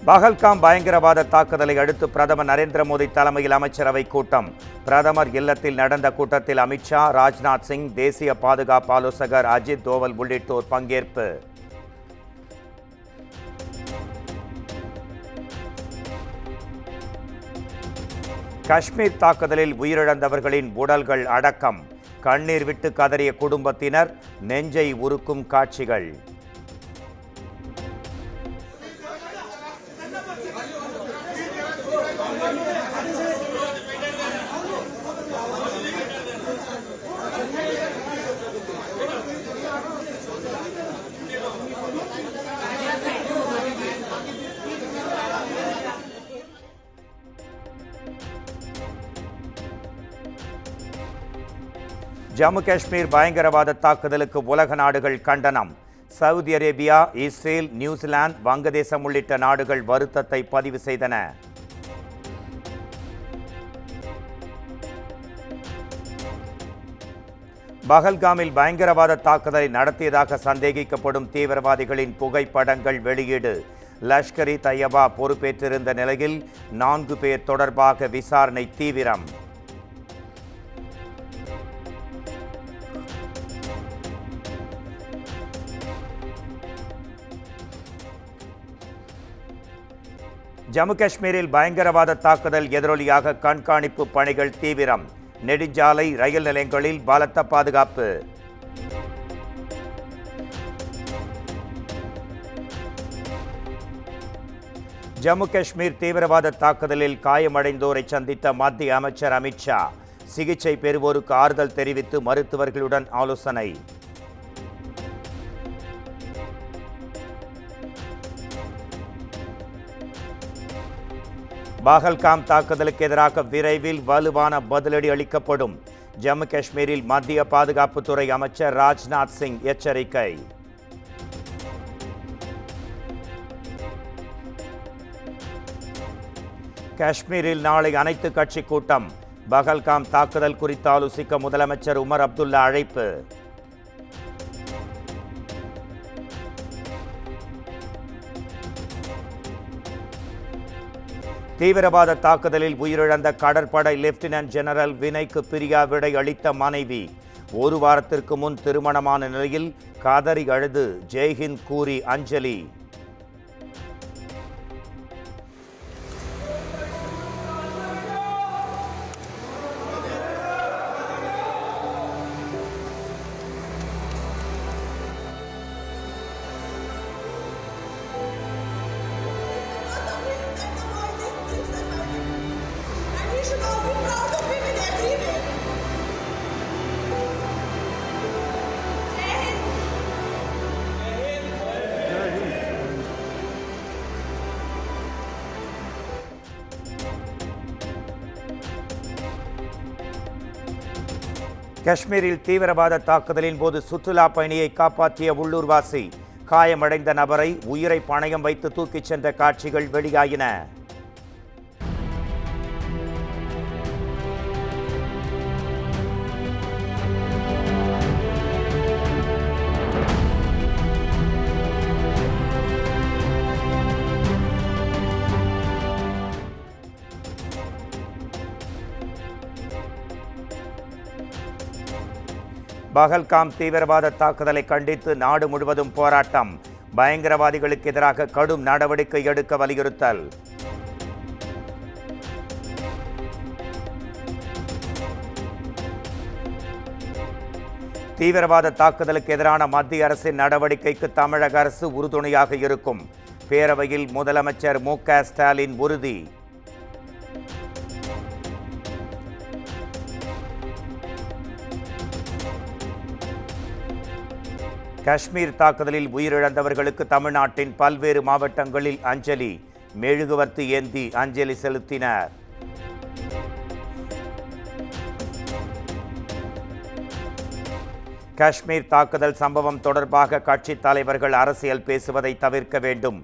பஹல்காம் பயங்கரவாத தாக்குதலை அடுத்து பிரதமர் நரேந்திர மோடி தலைமையில் அமைச்சரவை கூட்டம். பிரதமர் இல்லத்தில் நடந்த கூட்டத்தில் அமித்ஷா, ராஜ்நாத் சிங், தேசிய பாதுகாப்பு ஆலோசகர் அஜித் தோவல் உள்ளிட்டோர் பங்கேற்பு. காஷ்மீர் தாக்குதலில் உயிரிழந்தவர்களின் உடல்கள் அடக்கம். கண்ணீர் விட்டு கதறிய குடும்பத்தினர், நெஞ்சை உருக்கும் காட்சிகள். ஜம்மு காஷ்மீர் பயங்கரவாத தாக்குதலுக்கு உலக நாடுகள் கண்டனம். சவுதி அரேபியா, இஸ்ரேல், நியூசிலாந்து, வங்கதேசம் உள்ளிட்ட நாடுகள் வருத்தத்தை பதிவு செய்தன. பஹல்காமில் பயங்கரவாத தாக்குதலை நடத்தியதாக சந்தேகிக்கப்படும் தீவிரவாதிகளின் புகைப்படங்கள் வெளியீடு. லஷ்கர்-இ தய்யபா பொறுப்பேற்றிருந்த நிலையில் 4 பேர் தொடர்பாக விசாரணை தீவிரம். ஜம்மு காஷ்மீரில் பயங்கரவாத தாக்குதல் எதிரொலியாக கண்காணிப்பு பணிகள் தீவிரம். நெடுஞ்சாலை, ரயில் நிலையங்களில் பலத்த பாதுகாப்பு. ஜம்மு காஷ்மீர் தீவிரவாத தாக்குதலில் காயமடைந்தோரை சந்தித்த மத்திய அமைச்சர் அமித்ஷா, சிகிச்சை பெறுவோருக்கு ஆறுதல் தெரிவித்து மருத்துவர்களுடன் ஆலோசனை. பஹல்காம் தாக்குதலுக்கு எதிராக விரைவில் வலுவான பதிலடி அளிக்கப்படும். ஜம்மு காஷ்மீரில் மத்திய பாதுகாப்புத்துறை அமைச்சர் ராஜ்நாத் சிங் எச்சரிக்கை. காஷ்மீரில் நாளை அனைத்து கட்சி கூட்டம். பஹல்காம் தாக்குதல் குறித்து ஆலோசிக்க முதலமைச்சர் உமர் அப்துல்லா அழைப்பு. தீவிரவாத தாக்குதலில் உயிரிழந்த கடற்படை லெப்டினன்ட் ஜெனரல் வினய்க்கு பிரியா விடை அளித்த மனைவி. 1 வாரத்திற்கு முன் திருமணமான நிலையில் கதறி அழுது ஜெய்ஹிந்த் கூறி அஞ்சலி. காஷ்மீரில் தீவிரவாத தாக்குதலின் போது சுற்றுலா பயணியை காப்பாற்றிய உள்ளூர்வாசி. காயமடைந்த நபரை உயிரை பணயம் வைத்து தூக்கிச் சென்ற காட்சிகள் வெளியாயின. பஹல்காம் தீவிரவாத தாக்குதலை கண்டித்து நாடு முழுவதும் போராட்டம். பயங்கரவாதிகளுக்கு எதிராக கடும் நடவடிக்கை எடுக்க வலியுறுத்தல். தீவிரவாத தாக்குதலுக்கு எதிரான மத்திய அரசின் நடவடிக்கைக்கு தமிழக அரசு உறுதுணையாக இருக்கும். பேரவையில் முதலமைச்சர் மு.க. ஸ்டாலின் உறுதி. காஷ்மீர் தாக்குதலில் உயிரிழந்தவர்களுக்கு தமிழ்நாட்டின் பல்வேறு மாவட்டங்களில் அஞ்சலி. மெழுகுவர்த்தி ஏந்தி அஞ்சலி செலுத்தினர். காஷ்மீர் தாக்குதல் சம்பவம் தொடர்பாக கட்சி தலைவர்கள் அரசியல் பேசுவதை தவிர்க்க வேண்டும்.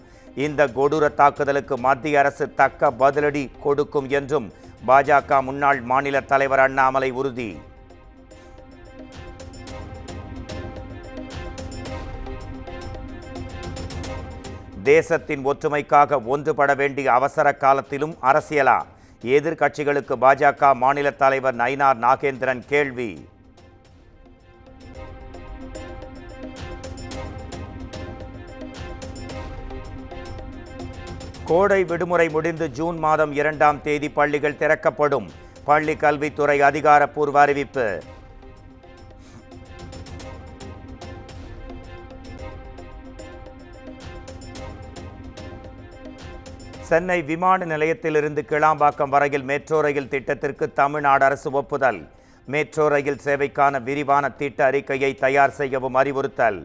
இந்த கொடூர தாக்குதலுக்கு மத்திய அரசு தக்க பதிலடி கொடுக்கும் என்றும் பாஜக முன்னாள் மாநில தலைவர் அண்ணாமலை உறுதி. தேசத்தின் ஒற்றுமைக்காக ஒன்றுபட வேண்டிய அவசர காலத்திலும் அரசியலா? எதிர்க்கட்சிகளுக்கு பாஜக மாநில தலைவர் நயினார் நாகேந்திரன் கேள்வி. கோடை விடுமுறை முடிந்து ஜூன் மாதம் 2ஆம் தேதி பள்ளிகள் திறக்கப்படும். பள்ளி கல்வித்துறை அதிகாரப்பூர்வ அறிவிப்பு. சென்னை விமான நிலையத்திலிருந்து கிளாம்பாக்கம் வரையில் மெட்ரோ ரயில் திட்டத்திற்கு தமிழ்நாடு அரசு ஒப்புதல். மெட்ரோ ரயில் சேவைக்கான விரிவான திட்ட அறிக்கையை தயார் செய்யவும் அறிவுறுத்தல்.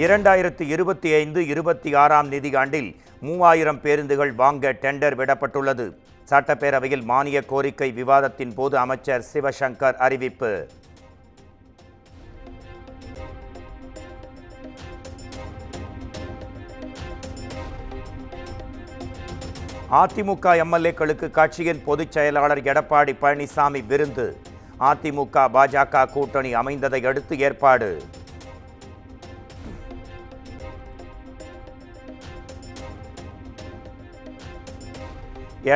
இரண்டாயிரத்து 25-26ஆம் நிதியாண்டில் 3000 பேருந்துகள் வாங்க டெண்டர் விடப்பட்டுள்ளது. சட்டப்பேரவையில் மானிய கோரிக்கை விவாதத்தின் போது அமைச்சர் சிவசங்கர் அறிவிப்பு. அதிமுக எம்எல்ஏக்களுக்கு கட்சியின் பொதுச் செயலாளர் எடப்பாடி பழனிசாமி விருந்து. அதிமுக பாஜக கூட்டணி அமைந்ததை அடுத்து ஏற்பாடு.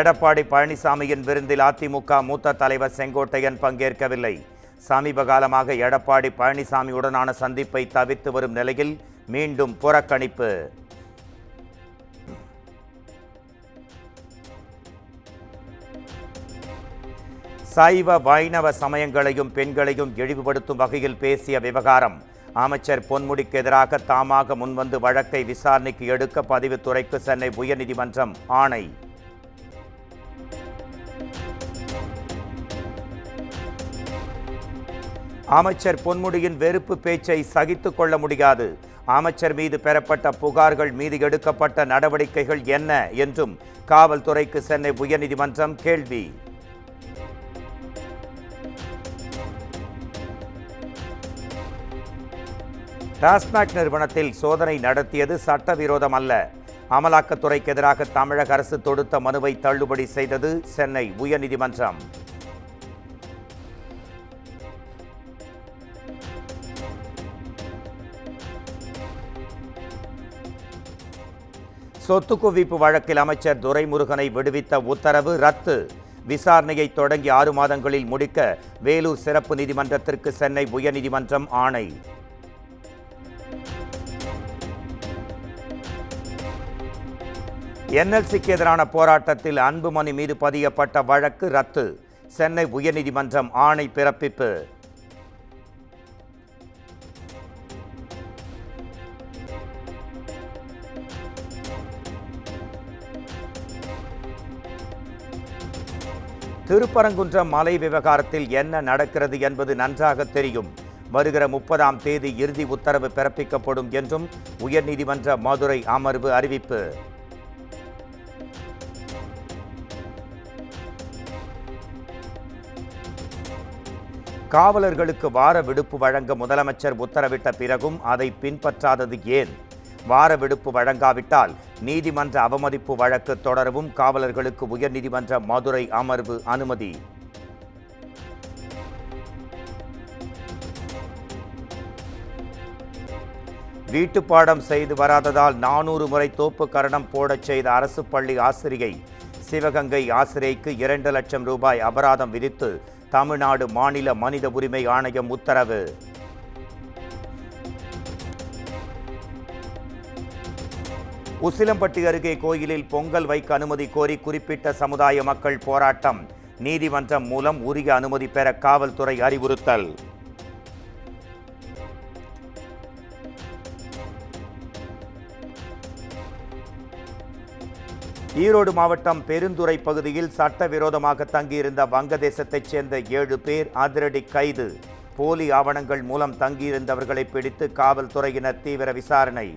எடப்பாடி பழனிசாமியின் விருந்தில் அதிமுக மூத்த தலைவர் செங்கோட்டையன் பங்கேற்கவில்லை. சமீப காலமாக எடப்பாடி பழனிசாமியுடனான சந்திப்பை தவிர்த்து வரும் நிலையில் மீண்டும் புறக்கணிப்பு. சைவ வைணவ சமயங்களையும் பெண்களையும் இழிவுபடுத்தும் வகையில் பேசிய விவகாரம். அமைச்சர் பொன்முடிக்கு எதிராக தாமாக முன்வந்து வழக்கை விசாரணைக்கு எடுக்க பதிவுத்துறைக்கு சென்னை உயர்நீதிமன்றம் ஆணை. அமைச்சர் பொன்முடியின் வெறுப்பு பேச்சை சகித்துக் கொள்ள முடியாது. அமைச்சர் மீது பெறப்பட்ட புகார்கள் மீது எடுக்கப்பட்ட நடவடிக்கைகள் என்ன என்றும் காவல்துறைக்கு சென்னை உயர்நீதிமன்றம் கேள்வி. டாஸ்மாக் நிறுவனத்தில் சோதனை நடத்தியது சட்டவிரோதம் அல்ல. அமலாக்கத்துறைக்கு எதிராக தமிழக அரசு தொடுத்த மனுவை தள்ளுபடி செய்தது சென்னை உயர்நீதிமன்றம். சொத்து குவிப்பு வழக்கில் அமைச்சர் துரைமுருகனை விடுவித்த உத்தரவு ரத்து. விசாரணையை தொடங்கி 6 மாதங்களில் முடிக்க வேலூர் சிறப்பு நீதிமன்றத்திற்கு சென்னை உயர்நீதிமன்றம் ஆணை. என்எல்சிக்கு எதிரான போராட்டத்தில் அன்புமணி மீது பதியப்பட்ட வழக்கு ரத்து. சென்னை உயர்நீதிமன்றம் ஆணை பிறப்பிப்பு. திருப்பரங்குன்றம் மலை விவகாரத்தில் என்ன நடக்கிறது என்பது நன்றாக தெரியும். வருகிற 30ஆம் தேதி இறுதி உத்தரவு பிறப்பிக்கப்படும் என்றும் உயர்நீதிமன்ற மதுரை அமர்வு அறிவிப்பு. காவலர்களுக்கு வார விடுப்பு வழங்க முதலமைச்சர் உத்தரவிட்ட பிறகும் அதை பின்பற்றாதது ஏன்? வார விடுப்பு வழங்காவிட்டால் நீதிமன்ற அவமதிப்பு வழக்கு தொடரவும் காவலர்களுக்கு உயர்நீதிமன்ற மதுரை அமர்வு அனுமதி. வீட்டுப்பாடம் செய்து வராததால் 400 முறை தோப்பு கரணம் போடச் செய்த அரசு பள்ளி ஆசிரியை. சிவகங்கை ஆசிரியைக்கு 2 லட்சம் ரூபாய் அபராதம் விதித்து தமிழ்நாடு மாநில மனித உரிமை ஆணையம் உத்தரவு. உசிலம்பட்டி அருகே கோயிலில் பொங்கல் வைக்க அனுமதி கோரி குறிப்பிட்ட சமுதாய மக்கள் போராட்டம். நீதிமன்றம் மூலம் உரிய அனுமதி பெற காவல்துறை அறிவுறுத்தல். ஈரோடு மாவட்டம் பெருந்துறை பகுதியில் சட்டவிரோதமாக தங்கியிருந்த வங்கதேசத்தைச் சேர்ந்த 7 பேர் அதிரடி கைது. போலி ஆவணங்கள் மூலம் தங்கியிருந்தவர்களை பிடித்து காவல்துறையினர் தீவிர விசாரணை.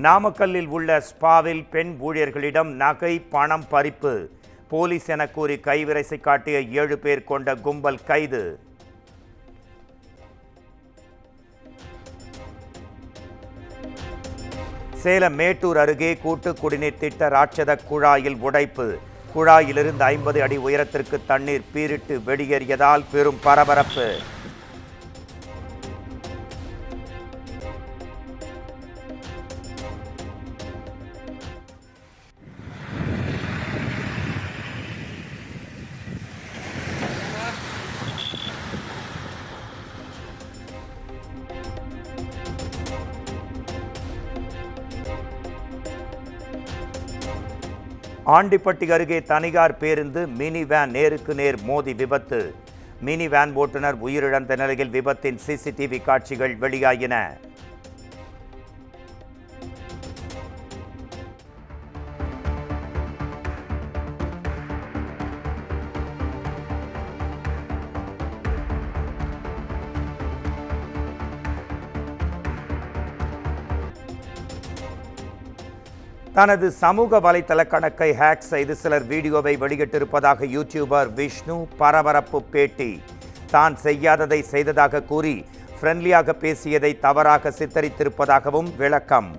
நாமக்கல்லில் உள்ள ஸ்பாவில் பெண் ஊழியர்களிடம் நகை பணம் பறிப்பு. போலீஸ் என கூறி கைவிரசை காட்டிய 7 பேர் கொண்ட கும்பல் கைது. சேலம் மேட்டூர் அருகே கூட்டு குடிநீர் திட்ட ராட்சத குழாயில் உடைப்பு. குழாயிலிருந்து 50 அடி உயரத்திற்கு தண்ணீர் பீரிட்டு வெளியேறியதால் பெரும் பரபரப்பு. ஆண்டிப்பட்டி அருகே தனியார் பேருந்து மினி வேன் நேருக்கு நேர் மோதி விபத்து. மினி வேன் ஓட்டுநர் உயிரிழந்த நிலையில் விபத்தின் சிசிடிவி காட்சிகள் வெளியாகின. தனது சமூக வலைதள கணக்கை ஹேக் செய்து சிலர் வீடியோவை வெளியிட்டிருப்பதாக யூடியூபர் விஷ்ணு பரபரப்பு பேட்டி. தான் செய்யாததை செய்ததாக கூறி ஃப்ரெண்ட்லியாக பேசியதை தவறாக சித்தரித்திருப்பதாகவும் விளக்கம்.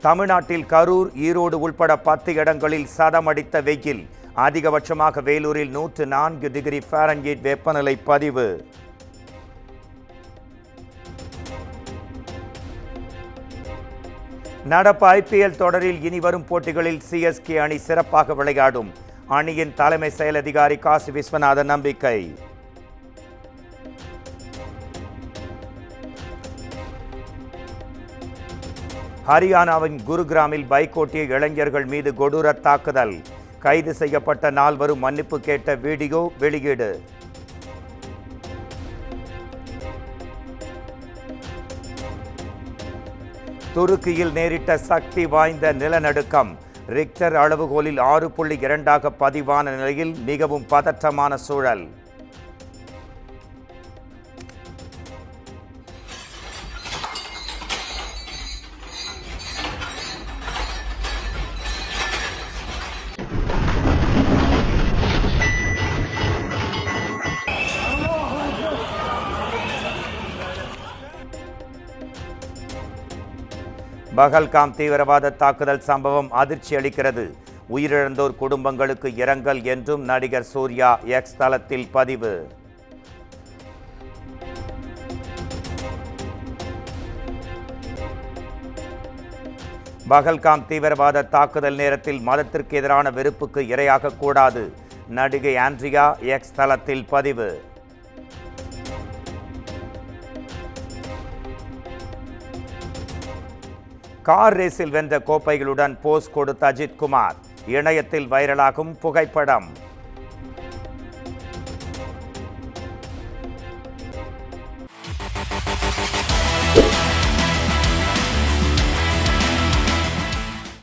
தமிழ்நாட்டில் கரூர், ஈரோடு உள்பட 10 இடங்களில் சதமடித்த வெயில். அதிகபட்சமாக வேலூரில் 104 டிகிரி ஃபாரன்ஹீட் வெப்பநிலை பதிவு. நடப்பு ஐபிஎல் தொடரில் இனிவரும் போட்டிகளில் சிஎஸ்கே அணி சிறப்பாக விளையாடும். அணியின் தலைமை செயல் அதிகாரி காசி விஸ்வநாதன் நம்பிக்கை. ஹரியானாவின் குருகிராமில் பைக் ஓட்டிய இளைஞர்கள் மீது கொடூர தாக்குதல். கைது செய்யப்பட்ட 4 மன்னிப்பு கேட்ட வீடியோ வெளியீடு. துருக்கியில் நேரிட்ட சக்தி வாய்ந்த நிலநடுக்கம். ரிக்டர் அளவுகோலில் 6.2 பதிவான நிலையில் மிகவும் பதற்றமான சூழல். பஹல்காம் தீவிரவாத தாக்குதல் சம்பவம் அதிர்ச்சி அளிக்கிறது. உயிரிழந்தோர் குடும்பங்களுக்கு இரங்கல் என்றும் நடிகர் சூர்யா எக்ஸ் தளத்தில் பதிவு. பஹல்காம் தீவிரவாத தாக்குதல் நேரத்தில் மதத்திற்கு எதிரான வெறுப்புக்கு இரையாக கூடாது. நடிகை ஆண்ட்ரியா எக்ஸ் தளத்தில் பதிவு. கார் ரேஸில் வென்ற கோப்பைகளுடன் போஸ் கொடுத்த அஜித் குமார். இணையத்தில் வைரலாகும் புகைப்படம்.